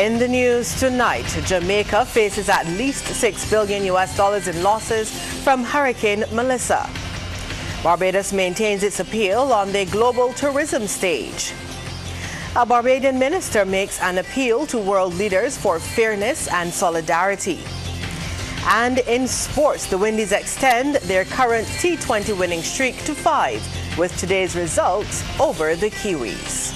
In the news tonight, Jamaica faces at least $6 billion in losses from Hurricane Melissa. Barbados maintains its appeal on the global tourism stage. A Barbadian minister makes an appeal to world leaders for fairness and solidarity. And in sports, the Windies extend their current T20 winning streak to 5 with today's results over the Kiwis.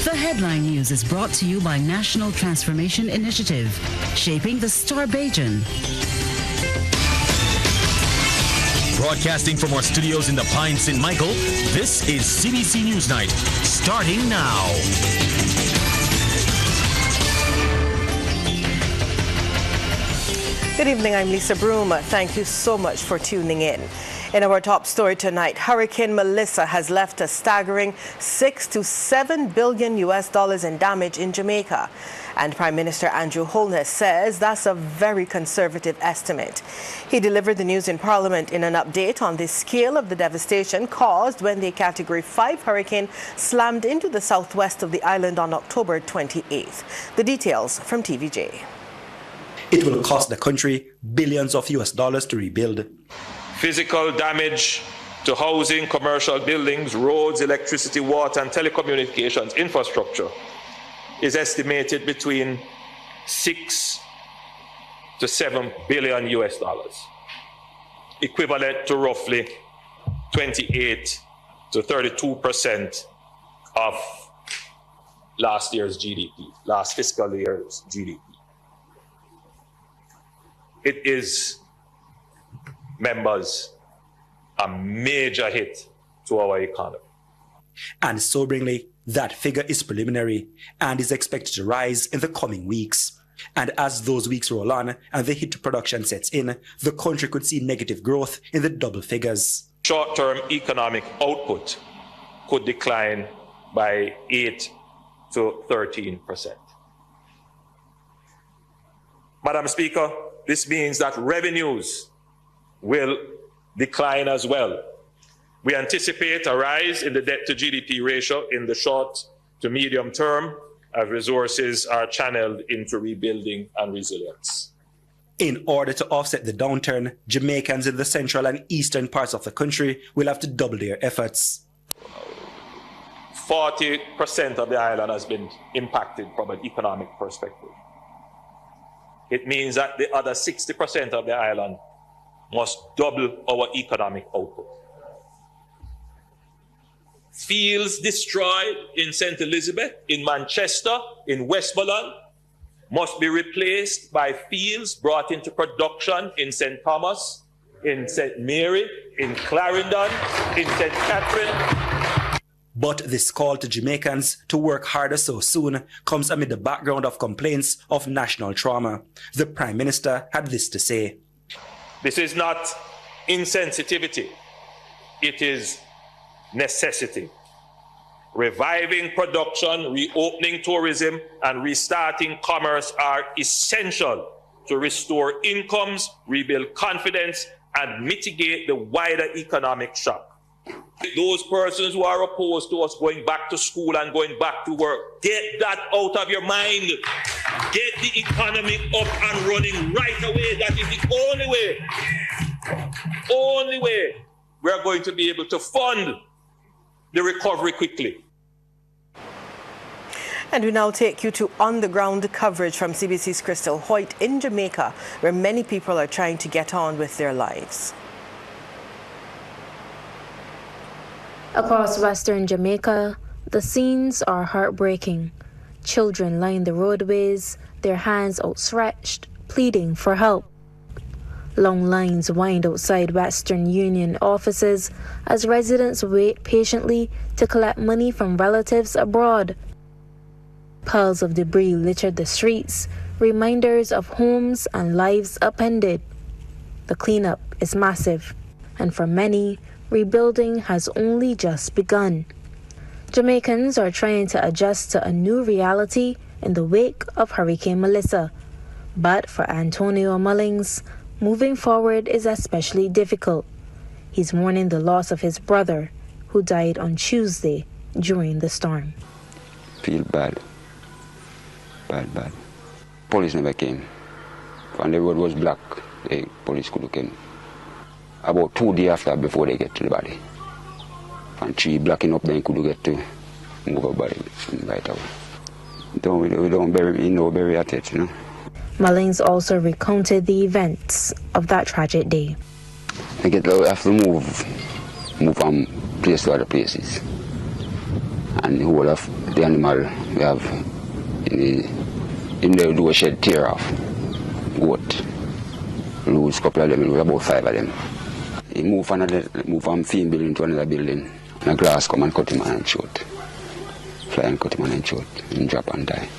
The headline news is brought to you by National Transformation Initiative, shaping the Barbadian. Broadcasting from our studios in the Pine St. Michael, this is CBC NewsNight, starting now. Good evening, I'm Lisa Broom. Thank you so much for tuning in. In our top story tonight, Hurricane Melissa has left a staggering $6 to $7 billion in damage in Jamaica. And Prime Minister Andrew Holness says that's a very conservative estimate. He delivered the news in Parliament in an update on the scale of the devastation caused when the Category 5 hurricane slammed into the southwest of the island on October 28th. The details from TVJ. It will cost the country billions of US dollars to rebuild. Physical damage to housing, commercial buildings, roads, electricity, water, and telecommunications infrastructure is estimated between $6 to $7 billion US dollars, equivalent to roughly 28 to 32% of last year's GDP, last fiscal year's GDP. It is, members, a major hit to our economy. And soberingly, that figure is preliminary and is expected to rise in the coming weeks. And as those weeks roll on and the hit to production sets in, the country could see negative growth in the double figures. Short-term economic output could decline by 8 to 13%. Madam Speaker, this means that revenues will decline as well. We anticipate a rise in the debt to GDP ratio in the short to medium term as resources are channeled into rebuilding and resilience. In order to offset the downturn, Jamaicans in the central and eastern parts of the country will have to double their efforts. 40% of the island has been impacted from an economic perspective. It means that the other 60% of the island must double our economic output. Fields destroyed in St. Elizabeth, in Manchester, in Westmoreland must be replaced by fields brought into production in St. Thomas, in St. Mary, in Clarendon, in St. Catherine. But this call to Jamaicans to work harder so soon comes amid the background of complaints of national trauma. The Prime Minister had this to say. This is not insensitivity, it is necessity. Reviving production, reopening tourism, and restarting commerce are essential to restore incomes, rebuild confidence, and mitigate the wider economic shock. Those persons who are opposed to us going back to school and going back to work, get that out of your mind. Get the economy up and running right away. That is the only way we are going to be able to fund the recovery quickly. And we now take you to on-the-ground coverage from CBC's Crystal Hoyt in Jamaica, where many people are trying to get on with their lives. Across western Jamaica, the scenes are heartbreaking. Children line the roadways, their hands outstretched, pleading for help. Long lines wind outside Western Union offices as residents wait patiently to collect money from relatives abroad. Piles of debris litter the streets, reminders of homes and lives upended. The cleanup is massive, and for many, rebuilding has only just begun. Jamaicans are trying to adjust to a new reality in the wake of Hurricane Melissa. But for Antonio Mullings, moving forward is especially difficult. He's mourning the loss of his brother, who died on Tuesday during the storm. Feel bad. bad. Police never came. And the road was black. The police could have came. About 2 days after, before they get to the body. And 3 blocking up, then could get to move a body right away. We don't bury at it, you know. Mullings also recounted the events of that tragic day. I have to move from place to other places. And the whole of the animal we have in the do a shed tear off. Goat. Lose a couple of them, lose about 5 of them. He move from same building to another building. And a glass come and cut him and shoot. Fly and cut him and shoot. And drop and die.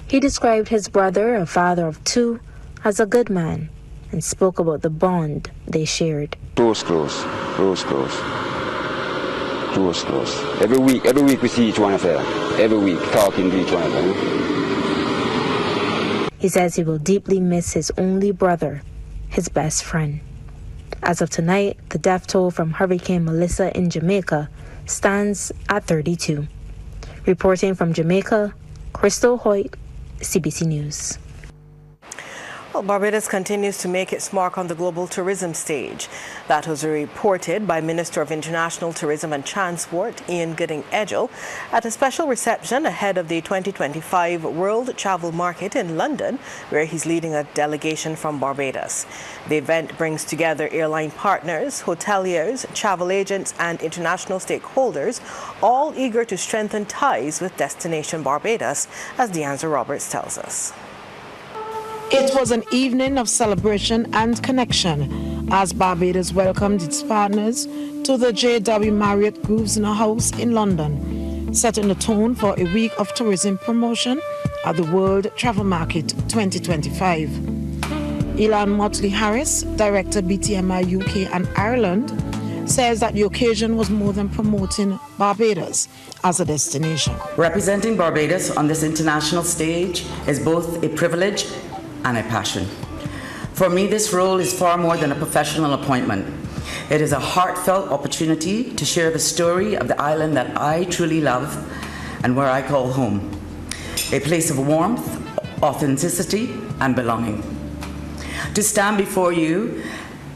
He described his brother, a father of 2, as a good man and spoke about the bond they shared. Close. Every week we see each one of them. Every week talking to each one of them. He says he will deeply miss his only brother, his best friend. As of tonight, the death toll from Hurricane Melissa in Jamaica stands at 32. Reporting from Jamaica, Crystal Hoyt, CBC News. Well, Barbados continues to make its mark on the global tourism stage. That was reported by Minister of International Tourism and Transport, Ian Gooding-Edgell, at a special reception ahead of the 2025 World Travel Market in London, where he's leading a delegation from Barbados. The event brings together airline partners, hoteliers, travel agents, and international stakeholders, all eager to strengthen ties with destination Barbados, as Deanza Roberts tells us. It was an evening of celebration and connection as Barbados welcomed its partners to the J.W. Marriott Grosvenor House in London, setting the tone for a week of tourism promotion at the World Travel Market 2025. Ilan Motley-Harris, Director BTMI UK and Ireland, says that the occasion was more than promoting Barbados as a destination. Representing Barbados on this international stage is both a privilege and a passion. For me, this role is far more than a professional appointment. It is a heartfelt opportunity to share the story of the island that I truly love and where I call home. A place of warmth, authenticity, and belonging. To stand before you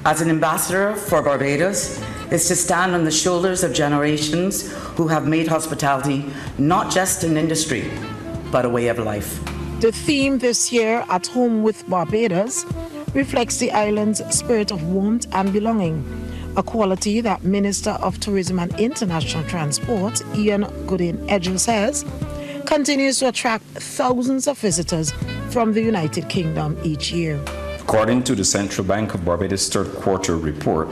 as an ambassador for Barbados is to stand on the shoulders of generations who have made hospitality not just an industry, but a way of life. The theme this year, At Home with Barbados, reflects the island's spirit of warmth and belonging, a quality that Minister of Tourism and International Transport, Ian Gooding-Edgell, says continues to attract thousands of visitors from the United Kingdom each year. According to the Central Bank of Barbados' third quarter report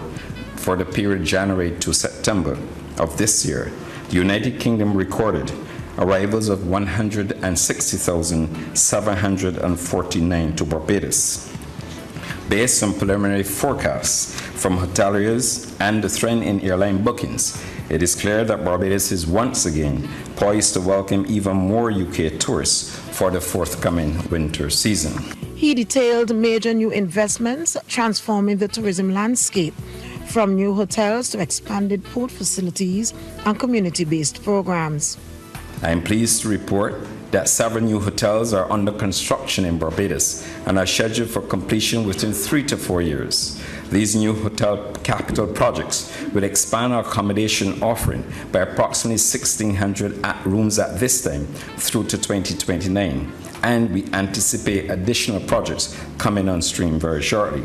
for the period January to September of this year, the United Kingdom recorded arrivals of 160,749 to Barbados. Based on preliminary forecasts from hoteliers and the trend in airline bookings, it is clear that Barbados is once again poised to welcome even more UK tourists for the forthcoming winter season. He detailed major new investments transforming the tourism landscape, from new hotels to expanded port facilities and community-based programs. I am pleased to report that several new hotels are under construction in Barbados and are scheduled for completion within 3 to 4 years. These new hotel capital projects will expand our accommodation offering by approximately 1,600 rooms at this time through to 2029, and we anticipate additional projects coming on stream very shortly.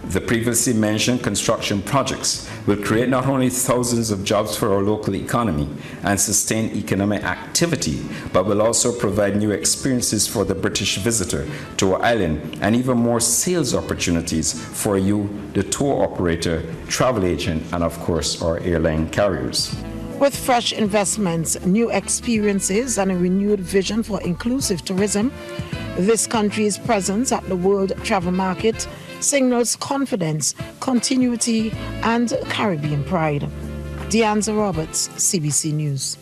The previously mentioned construction projects will create not only thousands of jobs for our local economy and sustain economic activity, but will also provide new experiences for the British visitor to our island and even more sales opportunities for you, the tour operator, travel agent, and of course our airline carriers. With fresh investments, new experiences, and a renewed vision for inclusive tourism, this country's presence at the World Travel Market signals confidence, continuity, and Caribbean pride. Deanza Roberts, CBC News.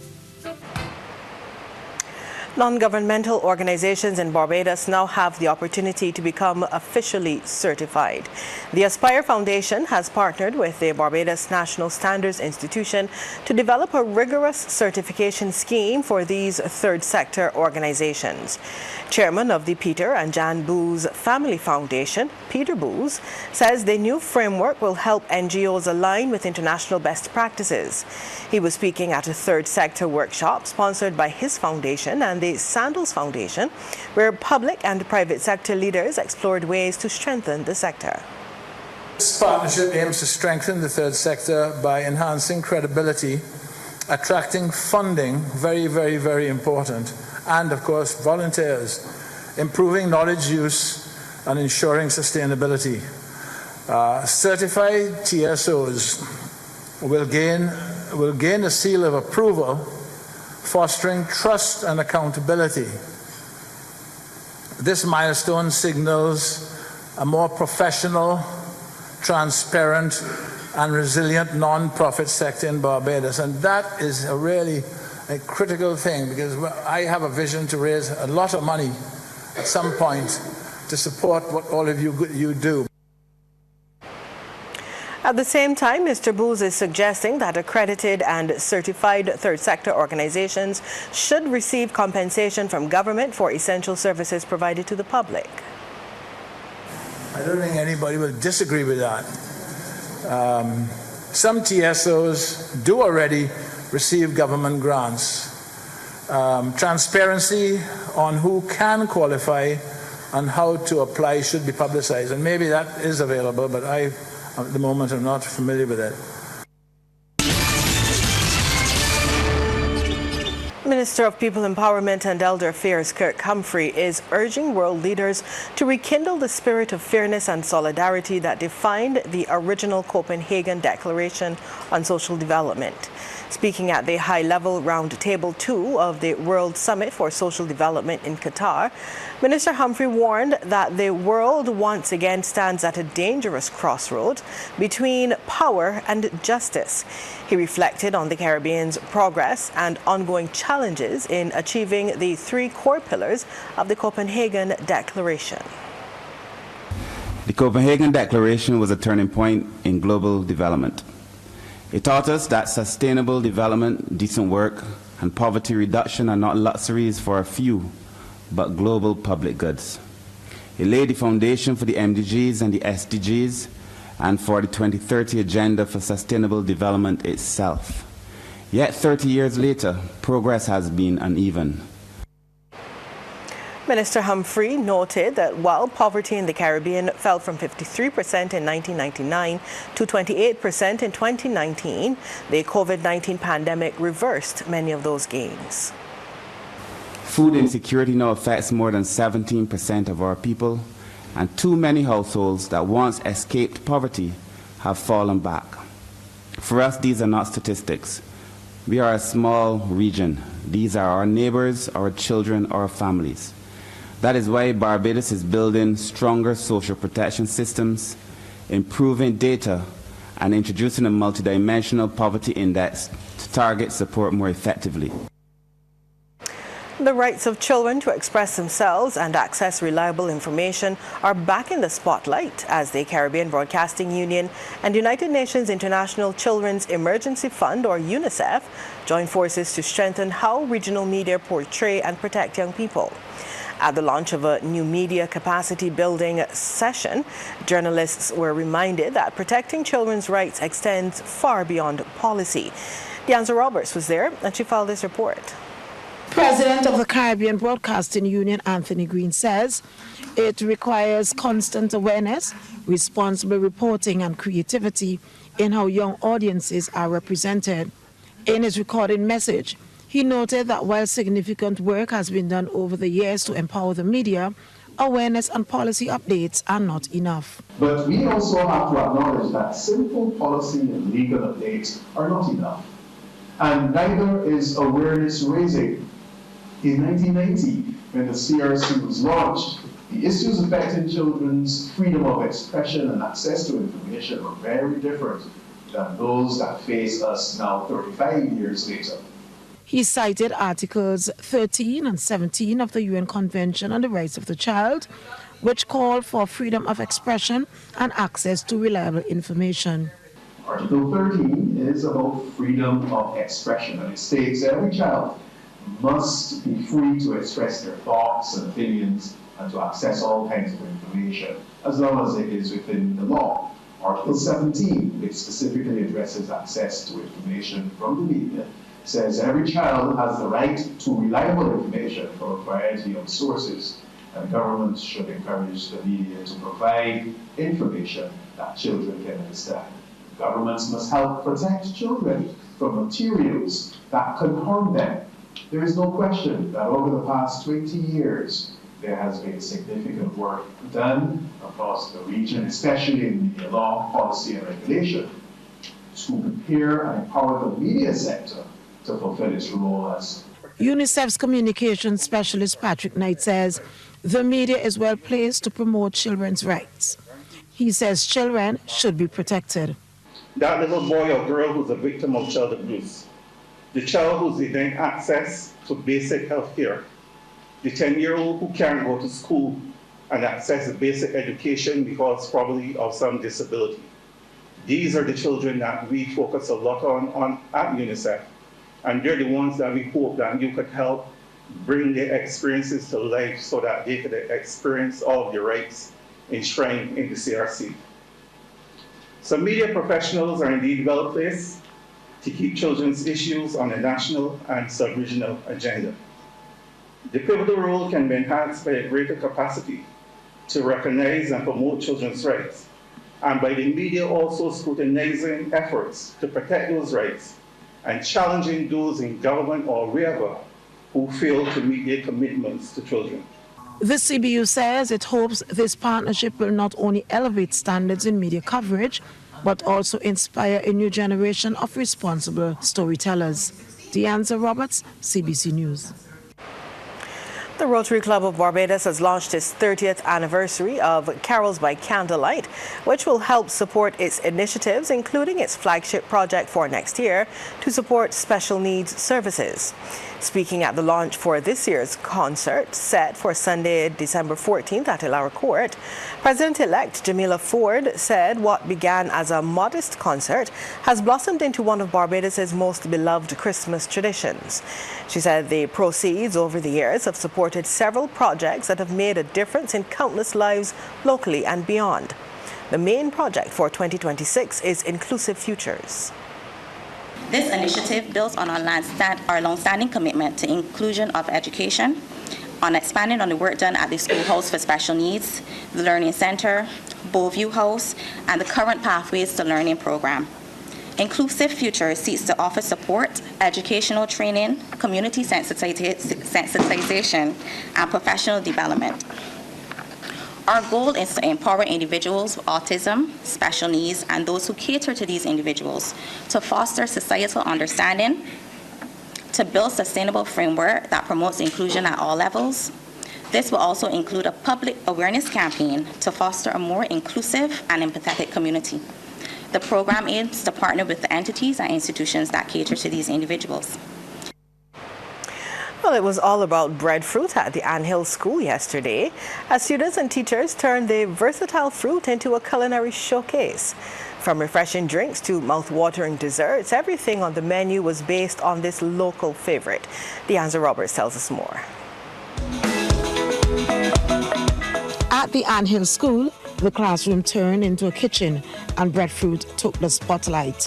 Non-governmental organizations in Barbados now have the opportunity to become officially certified. The Aspire Foundation has partnered with the Barbados National Standards Institution to develop a rigorous certification scheme for these third sector organizations. Chairman of the Peter and Jan Booz Family Foundation, Peter Booz, says the new framework will help NGOs align with international best practices. He was speaking at a third sector workshop sponsored by his foundation and the Sandals Foundation, where public and private sector leaders explored ways to strengthen the sector. This partnership aims to strengthen the third sector by enhancing credibility, attracting funding, very important, and of course volunteers, improving knowledge use and ensuring sustainability. Certified TSOs will gain a seal of approval, fostering trust and accountability. This milestone signals a more professional, transparent and resilient non-profit sector in Barbados, and that is a really a critical thing, because I have a vision to raise a lot of money at some point to support what all of you do. At the same time, Mr. Booz is suggesting that accredited and certified third sector organizations should receive compensation from government for essential services provided to the public. I don't think anybody will disagree with that. Some TSOs do already receive government grants. Transparency on who can qualify and how to apply should be publicized, and maybe that is available, but at the moment I'm not familiar with it. Minister of People Empowerment and Elder Affairs Kirk Humphrey is urging world leaders to rekindle the spirit of fairness and solidarity that defined the original Copenhagen Declaration on Social Development. Speaking at the high-level Roundtable 2 of the World Summit for Social Development in Qatar, Minister Humphrey warned that the world once again stands at a dangerous crossroads between power and justice. He reflected on the Caribbean's progress and ongoing challenges in achieving the three core pillars of the Copenhagen Declaration. The Copenhagen Declaration was a turning point in global development. It taught us that sustainable development, decent work, and poverty reduction are not luxuries for a few, but global public goods. It laid the foundation for the MDGs and the SDGs, and for the 2030 Agenda for Sustainable Development itself. Yet 30 years later, progress has been uneven. Minister Humphrey noted that while poverty in the Caribbean fell from 53% in 1999 to 28% in 2019, the COVID-19 pandemic reversed many of those gains. Food insecurity now affects more than 17% of our people, and too many households that once escaped poverty have fallen back. For us, these are not statistics. We are a small region. These are our neighbors, our children, our families. That is why Barbados is building stronger social protection systems, improving data, and introducing a multidimensional poverty index to target support more effectively. The rights of children to express themselves and access reliable information are back in the spotlight as the Caribbean Broadcasting Union and United Nations International Children's Emergency Fund, or UNICEF, join forces to strengthen how regional media portray and protect young people. At the launch of a new media capacity building session, journalists were reminded that protecting children's rights extends far beyond policy. Deanza Roberts was there and she filed this report. President of the Caribbean Broadcasting Union, Anthony Green, says it requires constant awareness, responsible reporting and creativity in how young audiences are represented. In his recorded message, he noted that while significant work has been done over the years to empower the media, awareness and policy updates are not enough. But we also have to acknowledge that simple policy and legal updates are not enough. And neither is awareness raising. In 1990, when the CRC was launched, the issues affecting children's freedom of expression and access to information were very different than those that face us now 35 years later. He cited Articles 13 and 17 of the UN Convention on the Rights of the Child, which call for freedom of expression and access to reliable information. Article 13 is about freedom of expression, and it states every child must be free to express their thoughts and opinions and to access all kinds of information, as long as it is within the law. Article 17, which specifically addresses access to information from the media, says every child has the right to reliable information from a variety of sources, and governments should encourage the media to provide information that children can understand. Governments must help protect children from materials that can harm them. There is no question that over the past 20 years, there has been significant work done across the region, especially in media law, policy, and regulation, to prepare and empower the media sector to fulfill its role as. UNICEF's communications specialist Patrick Knight says the media is well placed to promote children's rights. He says children should be protected. That little boy or girl who's a victim of child abuse, the child who's denied access to basic health care, the 10-year-old who can't go to school and access basic education because probably of some disability. These are the children that we focus a lot on at UNICEF, and they're the ones that we hope that you could help bring their experiences to life so that they could experience all of their rights enshrined in the CRC. So media professionals are indeed well placed to keep children's issues on the national and sub-regional agenda. The pivotal role can be enhanced by a greater capacity to recognize and promote children's rights, and by the media also scrutinizing efforts to protect those rights and challenging those in government or wherever who fail to meet their commitments to children. The CBU says it hopes this partnership will not only elevate standards in media coverage, but also inspire a new generation of responsible storytellers. Deanza Roberts, CBC News. The Rotary Club of Barbados has launched its 30th anniversary of Carols by Candlelight, which will help support its initiatives, including its flagship project for next year to support special needs services. Speaking at the launch for this year's concert, set for Sunday, December 14th at Illawarra Court, President-elect Jamila Ford said what began as a modest concert has blossomed into one of Barbados's most beloved Christmas traditions. She said the proceeds over the years have supported several projects that have made a difference in countless lives locally and beyond. The main project for 2026 is Inclusive Futures. This initiative builds on our long-standing commitment to inclusion of education, on expanding on the work done at the Schoolhouse for Special Needs, the Learning Center, Bowview House, and the current Pathways to Learning program. Inclusive Futures seeks to offer support, educational training, community sensitization, and professional development. Our goal is to empower individuals with autism, special needs, and those who cater to these individuals to foster societal understanding, to build sustainable framework that promotes inclusion at all levels. This will also include a public awareness campaign to foster a more inclusive and empathetic community. The program aims to partner with the entities and institutions that cater to these individuals. Well, it was all about breadfruit at the Anthill School yesterday, as students and teachers turned the versatile fruit into a culinary showcase. From refreshing drinks to mouth-watering desserts, everything on the menu was based on this local favorite. Deanza Roberts tells us more. At the Anthill School, the classroom turned into a kitchen and breadfruit took the spotlight.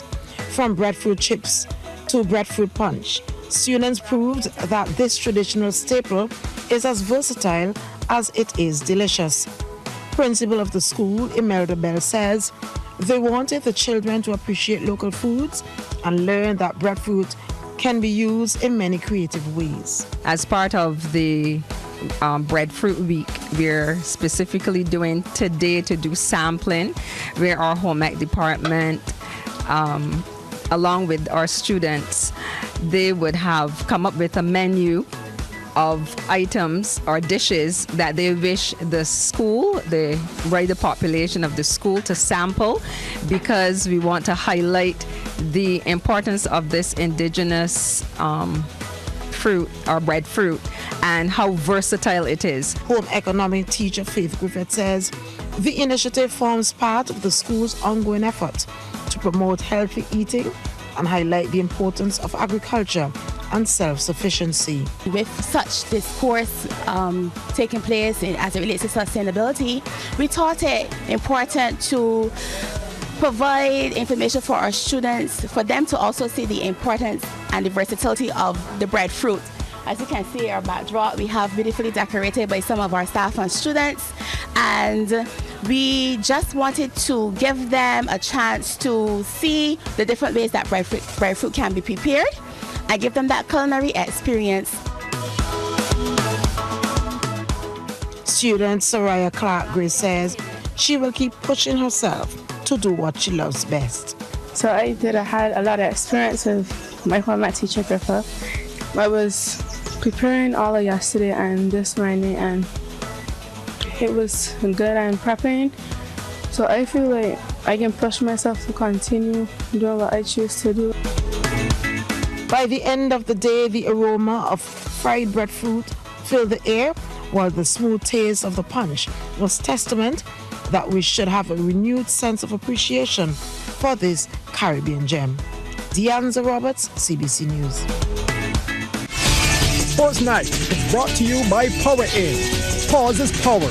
From breadfruit chips to breadfruit punch, students proved that this traditional staple is as versatile as it is delicious. Principal of the school, Imelda Bell, says they wanted the children to appreciate local foods and learn that breadfruit can be used in many creative ways. As part of the Breadfruit Week, we're specifically doing today to do sampling, where our home ec department, along with our students, they would have come up with a menu of items or dishes that they wish the school, the wider population of the school, to sample, because we want to highlight the importance of this indigenous fruit or breadfruit and how versatile it is. Home economic teacher Faith Griffith says the initiative forms part of the school's ongoing effort to promote healthy eating and highlight the importance of agriculture and self-sufficiency. With such discourse taking place as it relates to sustainability, we thought it important to provide information for our students, for them to also see the importance and the versatility of the breadfruit. As you can see, our backdrop, we have beautifully decorated by some of our staff and students, and we just wanted to give them a chance to see the different ways that breadfruit can be prepared and give them that culinary experience. Student Soraya Clark-Gray says she will keep pushing herself to do what she loves best. So I had a lot of experience with my home ec teacher Griffith. I was preparing all of yesterday and this morning, and it was good. I'm prepping, so I feel like I can push myself to continue doing what I choose to do. By the end of the day, the aroma of fried breadfruit filled the air, while the smooth taste of the punch was testament that we should have a renewed sense of appreciation for this Caribbean gem. Deanza Roberts, CBC News. Sports Night is brought to you by Power In. Pause is power.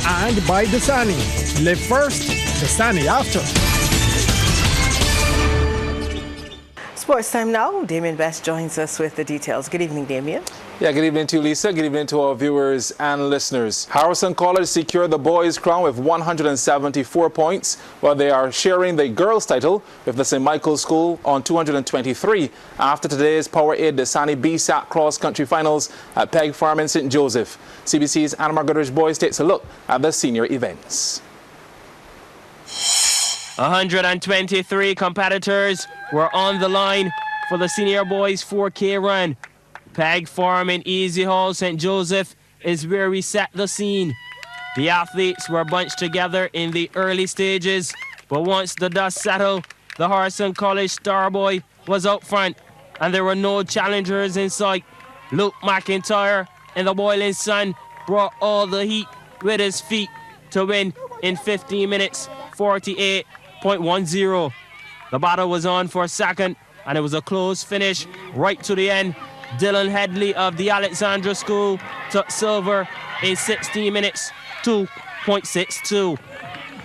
And by Dasani. Live first, Dasani after. Sports time now. Damien Best joins us with the details. Good evening, Damien. Yeah, good evening to you, Lisa. Good evening to our viewers and listeners. Harrison College secured the boys' crown with 174 points, while they are sharing the girls' title with the St. Michael's School on 223 after today's Power 8 Dasani BSAC cross-country finals at Peg Farm in St. Joseph. CBC's Anna Goodrich Boys takes a look at the senior events. 123 competitors were on the line for the senior boys 4K run. Peg Farm in Easy Hall, St. Joseph is where we set the scene. The athletes were bunched together in the early stages, but once the dust settled, the Harrison College star boy was out front, and there were no challengers in sight. Luke McIntyre in the boiling sun brought all the heat with his feet to win in 15 minutes, 48.10. The battle was on for a second, and it was a close finish right to the end. Dylan Headley of the Alexandra School took silver in 16 minutes, 2.62.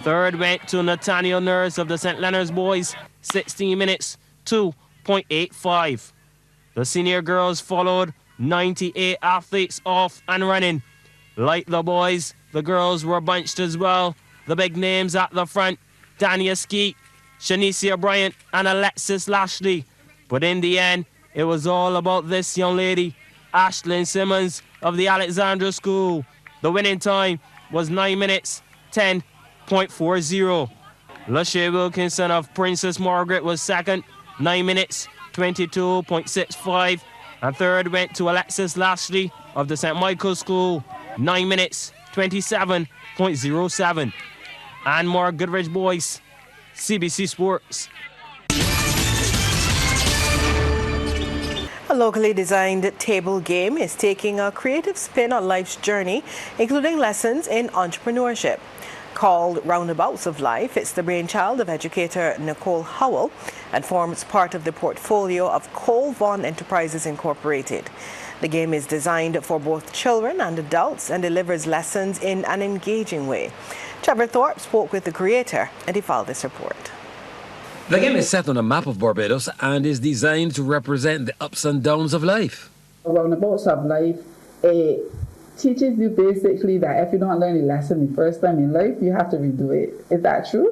Third went to Nathaniel Nurse of the St. Leonard's Boys, 16 minutes, 2.85. The senior girls followed 98 athletes off and running. Like the boys, the girls were bunched as well. The big names at the front, Dania Skeet, Shanicia Bryant and Alexis Lashley. But in the end, it was all about this young lady, Ashlyn Simmons of the Alexandra School. The winning time was 9 minutes, 10.40. Lachey Wilkinson of Princess Margaret was second, 9 minutes, 22.65. And third went to Alexis Lashley of the St. Michael's School, 9 minutes, 27.07. And more Goodrich Boys, CBC Sports. A locally designed table game is taking a creative spin on life's journey, including lessons in entrepreneurship. Called Roundabouts of Life, it's the brainchild of educator Nicole Howell and forms part of the portfolio of Cole Vaughan Enterprises Incorporated. The game is designed for both children and adults and delivers lessons in an engaging way. Trevor Thorpe spoke with the creator and he filed this report. The game is set on a map of Barbados and is designed to represent the ups and downs of life. Roundabouts of Life, it teaches you basically that if you don't learn a lesson the first time in life, you have to redo it. Is that true?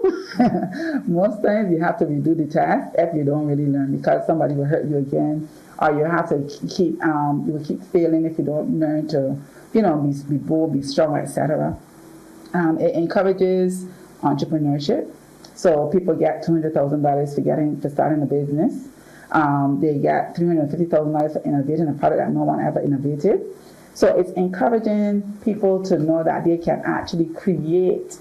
Most times you have to redo the task if you don't really learn, because somebody will hurt you again, or you have to keep you will keep failing if you don't learn to, be bold, be strong, etc. It encourages entrepreneurship. So people get $200,000 for starting a business. They get $350,000 for innovating a product that no one ever innovated. So it's encouraging people to know that they can actually create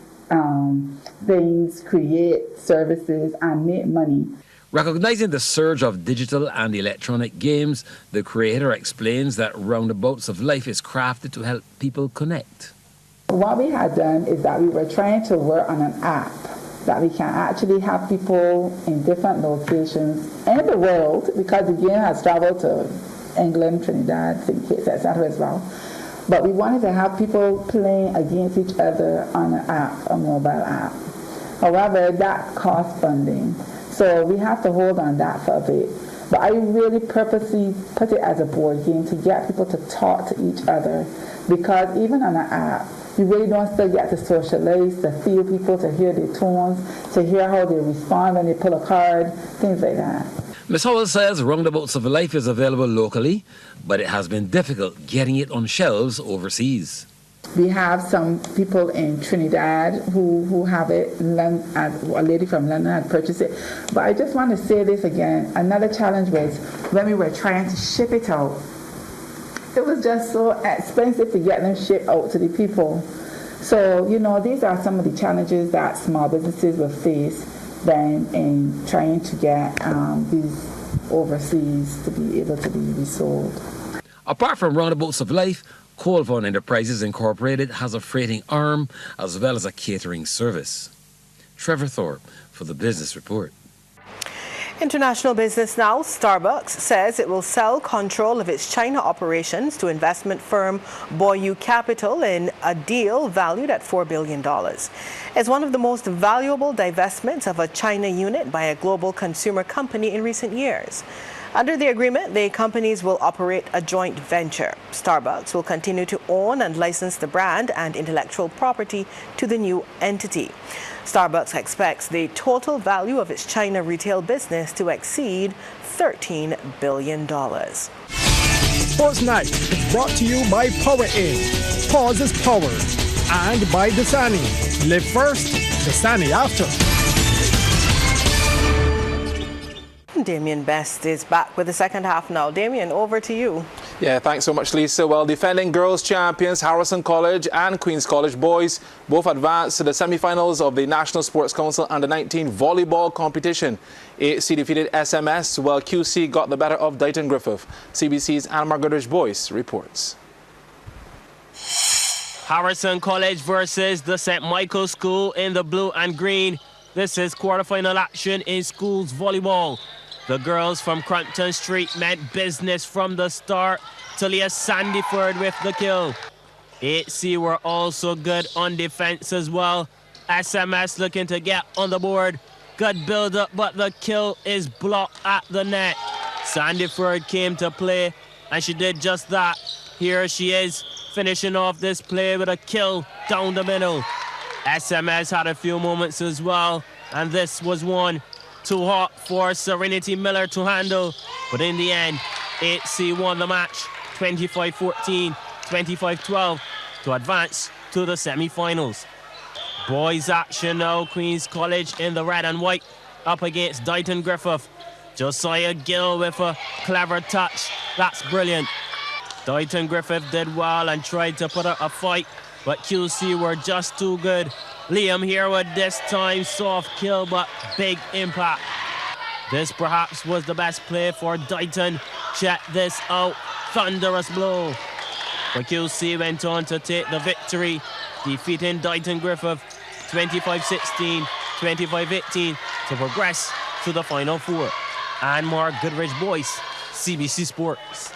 things, create services, and make money. Recognizing the surge of digital and electronic games, the creator explains that Roundabouts of Life is crafted to help people connect. What we had done is that we were trying to work on an app that we can actually have people in different locations in the world, because the game has traveled to England, Trinidad, St. Kitts, etc. as well. But we wanted to have people playing against each other on an app, a mobile app. However, that costs funding, so we have to hold on that for a bit. But I really purposely put it as a board game to get people to talk to each other, because even on an app, you really don't still get to socialize, to feel people, to hear their tones, to hear how they respond when they pull a card, things like that. Ms. Howell says Roundabouts of Life is available locally, but it has been difficult getting it on shelves overseas. We have some people in Trinidad who have it. A lady from London had purchased it. But I just want to say this again. Another challenge was when we were trying to ship it out. It was just so expensive to get them shipped out to the people. So, these are some of the challenges that small businesses will face then in trying to get these overseas to be able to be resold. Apart from Roundabouts of Life, Colvin Enterprises Incorporated has a freighting arm as well as a catering service. Trevor Thorpe for the Business Report. International business now. Starbucks says it will sell control of its China operations to investment firm Boyu Capital in a deal valued at $4 billion. It's one of the most valuable divestments of a China unit by a global consumer company in recent years. Under the agreement, the companies will operate a joint venture. Starbucks will continue to own and license the brand and intellectual property to the new entity. Starbucks expects the total value of its China retail business to exceed $13 billion. Sports Night is brought to you by Power In. Pause is power. And by Dasani. Live first, Dasani after. Damien Best is back with the second half now. Damien, over to you. Yeah, thanks so much, Lisa. Well, defending girls champions Harrison College and Queen's College boys both advanced to the semi-finals of the National Sports Council Under-19 volleyball competition. AHC defeated SMS, while QC got the better of Dighton Griffith. CBC's Anna Margaret Boyce reports. Harrison College versus the St. Michael's School in the blue and green. This is quarterfinal action in schools volleyball. The girls from Crampton Street meant business from the start. Talia Sandyford with the kill. HC were also good on defense as well. SMS looking to get on the board. Good build up, but the kill is blocked at the net. Sandyford came to play, and she did just that. Here she is, finishing off this play with a kill down the middle. SMS had a few moments as well, and this was one. Too hot for Serenity Miller to handle, but in the end, HC won the match 25-14, 25-12 to advance to the semi-finals. Boys action now. Queen's College in the red and white up against Dighton Griffith. Josiah Gill with a clever touch. That's brilliant. Dighton Griffith did well and tried to put up a fight, but QC were just too good. Liam Herwood this time, soft kill, but big impact. This perhaps was the best play for Dighton. Check this out, thunderous blow. But QC went on to take the victory, defeating Dighton Griffith 25-16, 25-18 to progress to the Final Four. And Mark Goodrich Boyce, CBC Sports.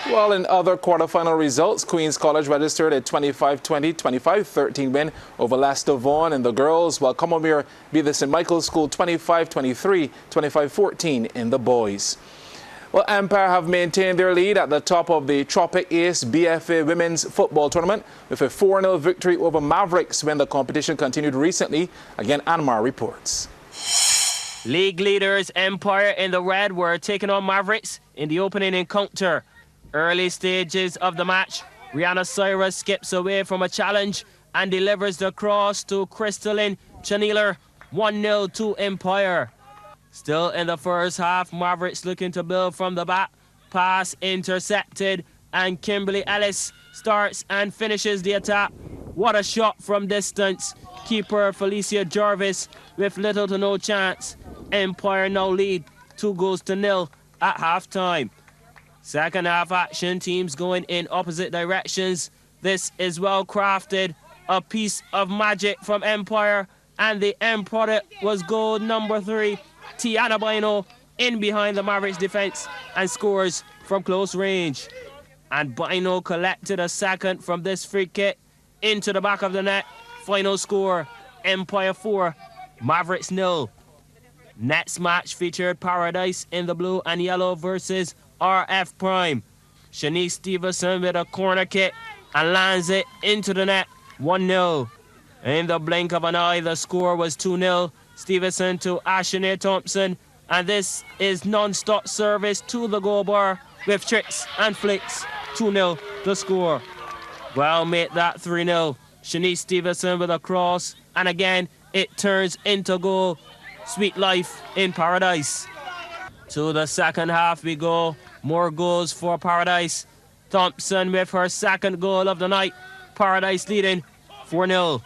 Well, in other quarterfinal results, Queen's College registered a 25-20, 25-13 win over Leicester Vaughan in the girls, while Combermere beat the St. Michael's School 25-23, 25-14 in the boys. Well, Empire have maintained their lead at the top of the Tropic Ace BFA Women's Football Tournament with a 4-0 victory over Mavericks when the competition continued recently. Again, Anmar reports. League leaders Empire in the red were taking on Mavericks in the opening encounter. Early stages of the match, Rihanna Cyrus skips away from a challenge and delivers the cross to Crystalline Chaneeler, 1-0 to Empire. Still in the first half, Mavericks looking to build from the back. Pass intercepted, and Kimberly Ellis starts and finishes the attack. What a shot from distance. Keeper Felicia Jarvis with little to no chance. Empire now lead 2-0 at halftime. Second half action, teams going in opposite directions. This is well crafted, a piece of magic from Empire, and the end product was goal number 3. Tiana Bino in behind the Mavericks defense and scores from close range. And Bino collected a second from this free kick into the back of the net. Final score, Empire 4, Mavericks 0. Next match featured Paradise in the blue and yellow versus RF Prime. Shanice Stevenson with a corner kick and lands it into the net, 1-0. In the blink of an eye, the score was 2-0. Stevenson to Ashanae Thompson, and this is non-stop service to the goal bar with tricks and flicks. 2-0 the score. Well, make that 3-0. Shanice Stevenson with a cross, and again it turns into goal. Sweet life in Paradise. To the second half we go. More goals for Paradise. Thompson with her second goal of the night. Paradise leading 4-0.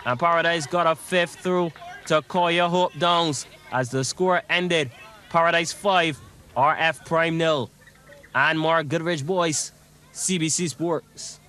And Paradise got a fifth through to Koya Hope Downs as the score ended. Paradise 5, RF Prime 0. And more Goodrich boys, CBC Sports.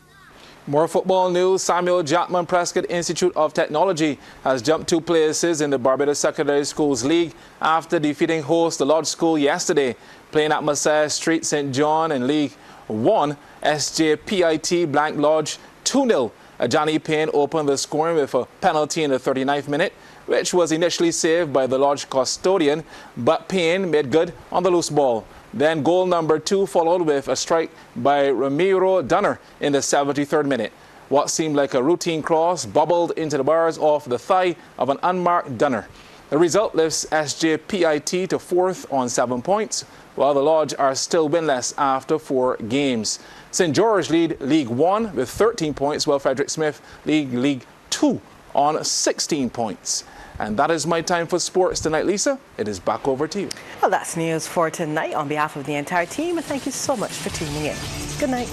More football news. Samuel Jackman Prescott Institute of Technology has jumped 2 places in the Barbados Secondary Schools League after defeating host the Lodge School yesterday. Playing at Messiah Street, St. John in League 1, SJPIT Blank Lodge 2-0. Johnny Payne opened the scoring with a penalty in the 39th minute, which was initially saved by the Lodge custodian, but Payne made good on the loose ball. Then goal number 2 followed with a strike by Ramiro Dunner in the 73rd minute. What seemed like a routine cross bobbled into the bars off the thigh of an unmarked Dunner. The result lifts SJPIT to 4th on 7 points, while the Lodge are still winless after 4 games. St. George lead League 1 with 13 points, while Frederick Smith lead League 2 on 16 points. And that is my time for sports tonight, Lisa. It is back over to you. Well, that's news for tonight. On behalf of the entire team, thank you so much for tuning in. Good night.